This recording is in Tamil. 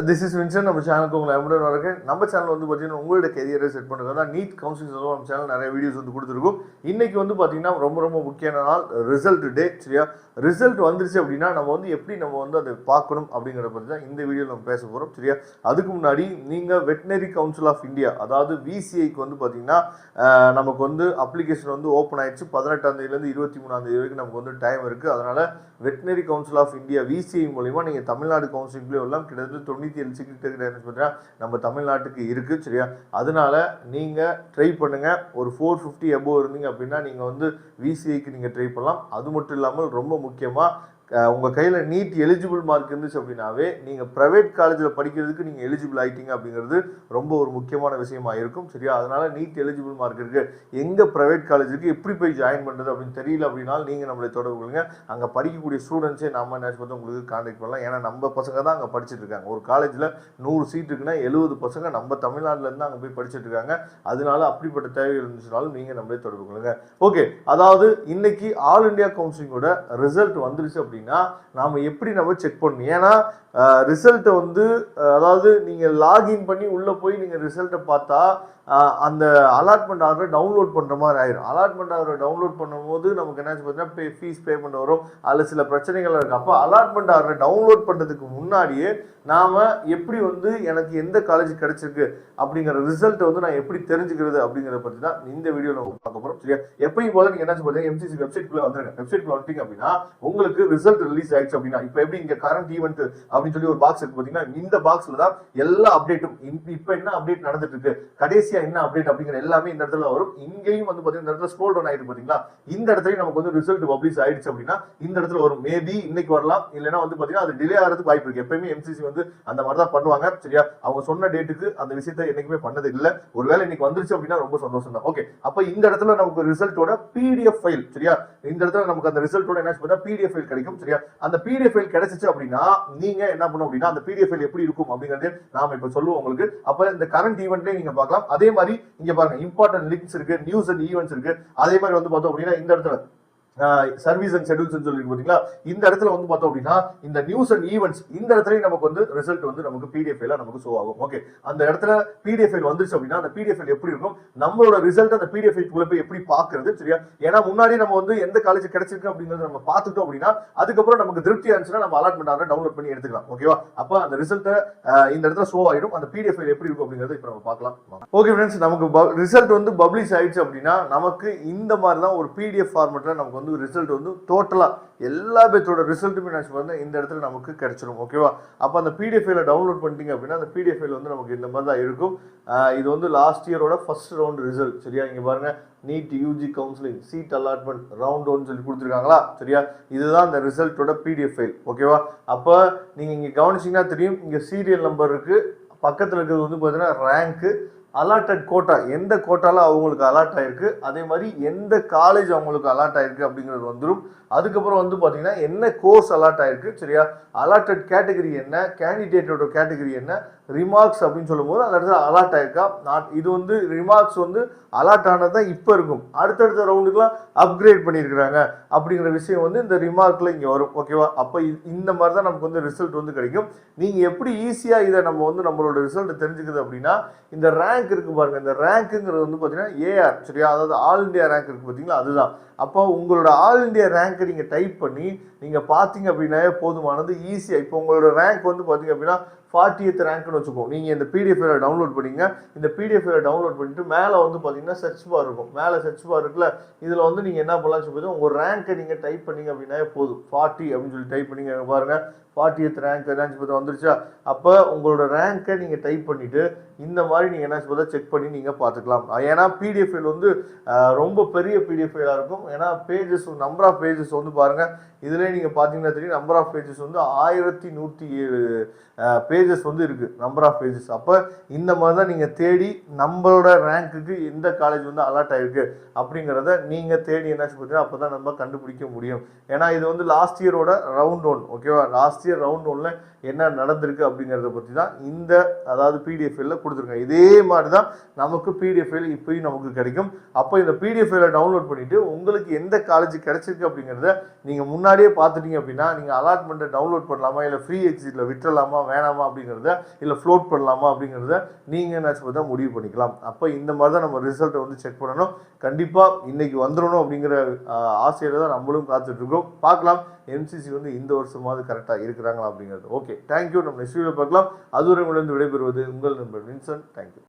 This is Vinson. நம்ம சேனலுக்கு உங்களை எப்படி வரேன். நம்ம சேனல் வந்து பார்த்தீங்கன்னா உங்களோட கெரியரை செட் பண்ணுறது தான் நீட் கவுன்சிலிங் சொல்லுவோம். நம்ம சேனல் நிறைய வீடியோஸ் வந்து கொடுத்துருக்கோம். இன்னைக்கு வந்து பார்த்தீங்கன்னா ரொம்ப ரொம்ப முக்கியமான நாள், ரிசல்ட் டே. சரியா, ரிசல்ட் வந்துருச்சு அப்படின்னா நம்ம வந்து எப்படி நம்ம வந்து அதை பார்க்கணும் அப்படிங்கிற பற்றி தான் இந்த வீடியோவில் நம்ம பேச போகிறோம். சரியா, அதுக்கு முன்னாடி நீங்கள் வெட்டினரி கவுன்சில் ஆஃப் இந்தியா அதாவது விசிஐக்கு வந்து பார்த்தீங்கன்னா நமக்கு வந்து அப்ளிகேஷன் வந்து ஓப்பன் ஆயிடுச்சு. 18ஆம் தேதியிலேருந்து 23ஆம் தேதி வரைக்கும் நமக்கு வந்து டைம் இருக்குது. அதனால் veterinary council of India VCI மூலிமா நீங்கள் தமிழ்நாடு கவுன்சிலிங்லேயே எல்லாம் கிட்டத்தட்ட 97 சீட் பார்த்தீங்கன்னா நம்ம தமிழ்நாட்டுக்கு இருக்குது. சரியா, அதனால நீங்கள் ட்ரை பண்ணுங்கள். ஒரு 450 எபோவ் இருந்தீங்க அப்படின்னா நீங்கள் வந்து விசிஐக்கு நீங்கள் ட்ரை பண்ணலாம். அது மட்டும் இல்லாமல் ரொம்ப முக்கியமாக உங்கள் கையில் நீட் எலிஜிபிள் மார்க் இருந்துச்சு அப்படின்னாவே நீங்கள் ப்ரைவேட் காலேஜில் படிக்கிறதுக்கு நீங்கள் எலிஜிபிள் ஆகிட்டீங்க அப்படிங்கிறது ரொம்ப ஒரு முக்கியமான விஷயமா இருக்கும். சரியா, அதனால் நீட் எலிஜிபிள் மார்க் இருக்குது, எங்கே ப்ரைவேட் காலேஜுக்கு எப்படி போய் ஜாயின் பண்ணுறது அப்படின்னு தெரியல அப்படின்னா நீங்கள் நம்மளை தொடர்பு கொள்ளுங்க. அங்கே படிக்கக்கூடிய ஸ்டூடெண்ட்ஸே நம்ம என்ன பார்த்து உங்களுக்கு கான்டாக்ட் பண்ணலாம். ஏன்னா நம்ம பசங்க தான் அங்கே படிச்சுட்டு இருக்காங்க. ஒரு காலேஜில் 100 சீட் இருக்குன்னா 70 பசங்க நம்ம தமிழ்நாட்டிலேருந்து அங்கே போய் படிச்சுட்டு இருக்காங்க. அதனால அப்படிப்பட்ட தேவைகள் இருந்துச்சுனாலும் நீங்கள் நம்மளே தொடர்பு கொள்ளுங்க. ஓகே, அதாவது இன்னைக்கு ஆல் இண்டியா கவுன்சிலிங்கோட ரிசல்ட் வந்துருச்சு அப்படின்னா நாம எப்படி நம்ம செக் பண்ணணும். ஏன்னா ரிசல்ட்டை வந்து அதாவது நீங்கள் லாகின் பண்ணி உள்ளே போய் நீங்கள் ரிசல்ட்டை பார்த்தா அந்த அலாட்மெண்ட் ஆர்டரை டவுன்லோட் பண்ணுற மாதிரி ஆயிடும். அலாட்மெண்ட் ஆர்டரை டவுன்லோட் பண்ணும்போது நமக்கு என்ன பார்த்தீங்கன்னா ஃபீஸ் பே பண்ண வரும். அதில் சில பிரச்சனைகள் இருக்குது. அப்போ அலாட்மெண்ட் ஆர்டரை டவுன்லோட் பண்ணுறதுக்கு முன்னாடியே நாம் எப்படி வந்து எனக்கு எந்த காலேஜ் கிடைச்சிருக்கு அப்படிங்கிற ரிசல்ட்டை வந்து நான் எப்படி தெரிஞ்சுக்கிறது அப்படிங்கிறத பற்றி தான் இந்த வீடியோவில் நம்ம பார்க்க போகிறோம். சரியா, எப்பயும் போல நீங்கள் என்ன பார்த்தீங்கன்னா எம்சிசி வெப்சைட்குள்ளே வந்துருங்க. வெப்சைட்குள்ளே வந்துட்டீங்க அப்படின்னா உங்களுக்கு ரிசல்ட் ரிலீஸ் ஆயிடுச்சு அப்படின்னா இப்போ எப்படி இங்கே கரண்ட் ஈவெண்ட் அப்படின்னு சொல்லி ஒரு பாக்ஸ் இருக்கு பார்த்தீங்கன்னா, இந்த பாக்ஸில் தான் எல்லா அப்டேட்டும் இப்போ என்ன அப்டேட் நடந்துட்டு இருக்கு, கடைசி என்ன அப்டேட் அப்படிங்கிற எல்லாமே இந்த இடத்துல வரும். இங்கேயும் வந்து பாத்தீங்கன்னா இந்த இடத்துல ஸ்க்ரோல் டவுன் ஆயிட்டு பாத்தீங்களா, இந்த இடத்துல நமக்கு வந்து ரிசல்ட் பப்ளிஷ் ஆயிடுச்சு அப்படின்னா இந்த இடத்துல வரும். மேபி இன்னைக்கு வரலாம், இல்லைன்னா வந்து பாத்தீங்கன்னா அது டிலே ஆகிறதுக்கு வாய்ப்பு இருக்கு. எப்பயுமே எம்சிசி வந்து அந்த மாதிரி தான் பண்ணுவாங்க. சரியா, அவங்க சொன்ன டேட்டுக்கு அந்த விஷயத்தை என்னைக்குமே பண்ணது இல்லை. ஒருவேளை இன்னைக்கு வந்துருச்சு அப்படின்னா ரொம்ப சந்தோஷம் தான். ஓகே, அப்ப இந்த இடத்துல நமக்கு ரிசல்ட்டோட பிடிஎஃப் ஃபைல், சரியா, இந்த இடத்துல நமக்கு அந்த ரிசல்ட்டோட என்ன பண்ணா பிடிஎஃப் ஃபைல் கிடைக்கும். சரியா, அந்த பிடிஎஃப் ஃபைல் கிடைச்சிச்சு அப்படின்னா நீங்க என்ன பண்ணணும் அப்படின்னா அந்த பிடிஎஃப் ஃபைல் எப்படி இருக்கும் அப்படிங்கறது நாம இப்ப சொல்லுவோம் உங்களுக்கு. அப்ப இந்த கரண்ட் ஈவெண்ட்லயே நீங்க பார்க்கலாம். அதே மாதிரி இங்க பாருங்க இம்பார்ட்டன்ட் லிங்க்ஸ் இருக்கு, நியூஸ் அண்ட் ஈவென்ட்ஸ் இருக்கு. அதே மாதிரி வந்து பார்த்தோம் அப்படின்னா இந்த இடத்துல சர்வீஸ் அண்ட் ஷெட்யூல்ஸ் சொல்லி பாத்தீங்களா, இந்த இடத்துல வந்து பார்த்தோம் அப்படின்னா இந்த நியூஸ் அண்ட் ஈவென்ட்ஸ் இந்த இடத்துல நமக்கு வந்து ரிசல்ட் வந்து நமக்கு பிடிஎஃப் ஃபைலா நமக்கு ஷோ ஆகும். ஓகே, அந்த இடத்துல பிடிஎஃப் ஃபைல் வந்துருச்சு அப்படின்னா அந்த பிடிஎஃப் ஃபைல் எப்படி இருக்கும், நம்மளோட ரிசல்ட் அந்த பிடிஎஃப் ஃபைல் போய் எப்படி பாக்குறது. சரியா, ஏன்னா முன்னாடி நம்ம வந்து எந்த காலேஜ் கிடைச்சிருக்கு அப்படிங்கறத நம்ம பார்த்துட்டோம் அப்படின்னா அதுக்கப்புறம் நமக்கு திருப்தி இருந்துச்சுன்னா நம்ம அலாட்மெண்ட் ஆர்டர் டவுன்லோட் பண்ணி எடுத்துக்கலாம். ஓகேவா, அப்ப அந்த ரிசல்ட்டை இந்த இடத்துல ஷோ ஆயிடும். அந்த பிடிஎஃப் ஃபைல் எப்படி இருக்கும் அப்படிங்கறத இப்ப நம்ம பார்க்கலாம். ஓகே ஃப்ரெண்ட்ஸ், நமக்கு ரிசல்ட் வந்து பப்ளிஷ் ஆயிடுச்சு அப்படின்னா நமக்கு இந்த மாதிரி தான் ஒரு பிடிஎஃப் ஃபார்மேட்ல நமக்கு வந்து ரிசல்ட் வந்து டோட்டலா எல்லா பேச்சோட ரிசல்ட்டுமே வந்து இந்த இடத்துல நமக்கு கிடைச்சிடும். ஓகேவா, அப்போ அந்த பிடிஎஃப் ஃபைலை டவுன்லோட் பண்ணிட்டீங்க அப்படின்னா அந்த பிடிஎஃப் ஃபைல் வந்து நமக்கு இந்த மாதிரி தான் இருக்கும். இது வந்து லாஸ்ட் இயரோட ஃபர்ஸ்ட் ரவுண்ட் ரிசல்ட். சரியா, இங்க பாருங்க NEET UG counselling seat allotment round 1 சொல்லி கொடுத்துருக்காங்களா. சரியா, இதுதான் இந்த ரிசல்ட்டோட பிடிஎஃப் ஃபைல். ஓகேவா, அப்போ நீங்க இங்க கவனிச்சீங்கன்னா தெரியும், இங்க சீரியல் நம்பர் இருக்கு, பக்கத்தில் இருக்கிறது வந்து பார்த்தீங்கன்னா ரேங்க்கு, அலாட்டட் கோட்டா, எந்த கோட்டால அவங்களுக்கு அலாட் ஆயிருக்கு, அதே மாதிரி எந்த காலேஜ் அவங்களுக்கு அலாட் ஆயிருக்கு அப்படிங்கிறது வந்துடும். அதுக்கப்புறம் வந்து பார்த்தீங்கன்னா என்ன கோர்ஸ் அலாட் ஆயிருக்கு. சரியா, அலாட்டட் கேட்டகரி என்ன, கேண்டிடேட்டோட கேட்டகரி என்ன, ரிமார்க்ஸ் அப்படின்னு சொல்லும் போது அந்த இடத்துல அலாட் ஆயிருக்கா. இது வந்து ரிமார்க்ஸ் வந்து அலாட் ஆனது தான் இப்போ இருக்கும். அடுத்தடுத்த ரவுண்டுக்குலாம் அப்கிரேட் பண்ணியிருக்கிறாங்க அப்படிங்கிற விஷயம் வந்து இந்த ரிமார்க்ல இங்கே வரும். ஓகேவா, அப்போ இந்த மாதிரி தான் நமக்கு வந்து ரிசல்ட் வந்து கிடைக்கும். நீங்கள் எப்படி ஈஸியாக இதை நம்ம வந்து நம்மளோட ரிசல்ட் தெரிஞ்சுக்குது அப்படின்னா இந்த ரேங்க் இருக்கு பாருங்க, இந்த ரேங்க்குங்கிறது வந்து பார்த்தீங்கன்னா ஏஆர். சரியா, அதாவது ஆல் இண்டியா ரேங்க் இருக்கு பார்த்தீங்களா, அதுதான். அப்போ உங்களோட ஆல் இண்டியா ரேங்கை நீங்கள் டைப் பண்ணி நீங்கள் பார்த்தீங்க அப்படின்னாவே போதுமானது. ஈஸியாக இப்போ உங்களோட ரேங்க் வந்து பார்த்தீங்க அப்படின்னா 40th ரேங்க்னு வச்சுக்கோங்க. நீங்கள் இந்த பிடிஎஃப் ஃபைலை டவுன்லோட் பண்ணிங்க. இந்த பிடிஎஃப் ஃபைலை டவுன்லோட் பண்ணிட்டு மேலே வந்து பார்த்தீங்கன்னா சர்ச் பார் இருக்கும். மேலே சர்ச் பார் இருக்குல்ல, இதில் வந்து நீங்கள் என்ன பண்ணலாம்னு சொல்லி உங்கள் ரேங்கை நீங்கள் டைப் பண்ணிங்க அப்படின்னாவே போதும். 40 அப்படின்னு சொல்லி டைப் பண்ணிங்க பாருங்கள், 40th ரேங்க் என்னாச்சு பார்த்தா வந்துருச்சா. அப்போ உங்களோட ரேங்கை நீங்கள் டைப் பண்ணிவிட்டு இந்த மாதிரி நீங்கள் என்னாச்சு பார்த்தா செக் பண்ணி நீங்கள் பார்த்துக்கலாம். ஏன்னா பிடிஎஃப் ஃபைல் வந்து ரொம்ப பெரிய பிடிஎஃப் ஃபைலாக இருக்கும். ஏன்னா பேஜஸ் நம்பர் ஆஃப் பேஜஸ் வந்து பாருங்கள், இதிலே நீங்கள் பார்த்தீங்கன்னா தெரியும் நம்பர் ஆஃப் பேஜஸ் வந்து 1107 பேஜஸ் வந்து இருக்குது நம்பர் ஆஃப் பேஜஸ். அப்போ இந்த மாதிரி தான் நீங்கள் தேடி நம்மளோட ரேங்க்குக்கு எந்த காலேஜ் வந்து அலாட் ஆகிருக்கு அப்படிங்கிறத நீங்கள் தேடி என்னாச்சு பார்த்தீங்கன்னா அப்போ தான் நம்ம கண்டுபிடிக்க முடியும். ஏன்னா இது வந்து லாஸ்ட் இயரோட ரவுண்ட் 1. ஓகேவா, லாஸ்ட் லாஸ்ட் இயர் ரவுண்ட் ஒன்ல என்ன நடந்திருக்கு அப்படிங்கிறத பற்றி தான் இந்த அதாவது பிடிஎஃப்ல கொடுத்துருக்காங்க. இதே மாதிரி தான் நமக்கு பிடிஎஃப்ல இப்பயும் நமக்கு கிடைக்கும். அப்போ இந்த பிடிஎஃப்ல டவுன்லோட் பண்ணிட்டு உங்களுக்கு எந்த காலேஜ் கிடைச்சிருக்கு அப்படிங்கிறத நீங்கள் முன்னாடியே பார்த்துட்டீங்க அப்படின்னா நீங்கள் அலாட்மெண்ட்டை டவுன்லோட் பண்ணலாமா, இல்லை ஃப்ரீ எக்ஸிட்டில் விட்டுறலாமா வேணாமா அப்படிங்கிறத, இல்லை ஃப்ளோட் பண்ணலாமா அப்படிங்கிறத நீங்கள் என்ன தான் முடிவு பண்ணிக்கலாம். அப்போ இந்த மாதிரி தான் நம்ம ரிசல்ட்டை வந்து செக் பண்ணணும். கண்டிப்பாக இன்னைக்கு வந்துடணும் அப்படிங்கிற ஆசையில் தான் நம்மளும் காத்துட்ருக்கோம். பார்க்கலாம் எம்சிசி வந்து இந்த வருஷமாவது கரெக்டாக இருக்கிறாங்களா அப்படிங்கிறது. Okay, thank you. நம்ம நெக்ஸ்ட் வீடியோ பார்க்கலாம். அதுவரை உங்களிடம் விடைபெறுவது உங்கள் நண்பர் வின்சன். தேங்க்யூ.